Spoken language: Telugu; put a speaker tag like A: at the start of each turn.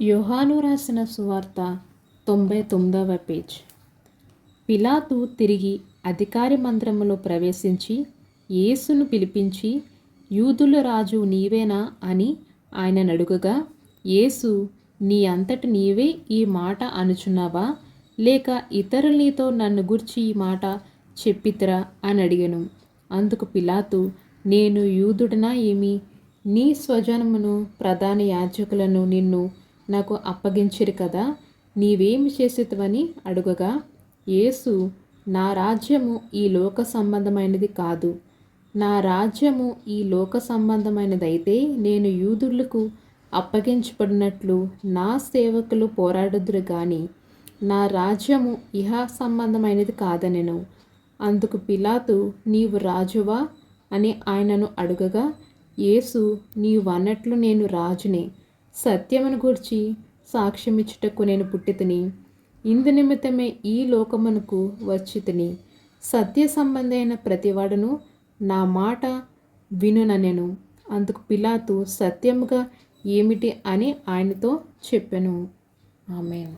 A: యోహాను రాసిన సువార్త 99వ పేజ్. పిలాతు తిరిగి అధికారి మందిరములో ప్రవేశించి యేసును పిలిపించి, యూదుల రాజు నీవేనా అని ఆయనను అడుగగా, యేసు, నీ అంతట నీవే ఈ మాట అనుచున్నావా, లేక ఇతరులు నీతో నన్ను గూర్చి ఈ మాట చెప్పితిరా అని అడిగెను. అందుకు పిలాతు, నేను యూదుడనా ఏమి? నీ స్వజనమును ప్రధాన యాజకులను నిన్ను నాకు అప్పగించిరి కదా, నీవేమి చేసేదివని అడుగగా, యేసు, నా రాజ్యము ఈ లోక సంబంధమైనది కాదు. నా రాజ్యము ఈ లోక సంబంధమైనదైతే నేను యూదులకు అప్పగించబడినట్లు నా సేవకులు పోరాడుదురు గాని, నా రాజ్యము ఇహ సంబంధమైనది కాదనెను. అందుకు పిలాతు, నీవు రాజువా అని ఆయనను అడుగగా, యేసు, నీవన్నట్లు నేను రాజునే. సత్యమును గూర్చి సాక్ష్యమిచ్చుటకు నేను పుట్టితిని. ఇందు నిమిత్తమే ఈ లోకమునకు వచ్చితిని. సత్య సంబంధి అయిన ప్రతివాడును నా మాట వినుననెను. అందుకు పిలాతు, సత్యముగా ఏమిటి అని ఆయనతో చెప్పెను. ఆమేన్.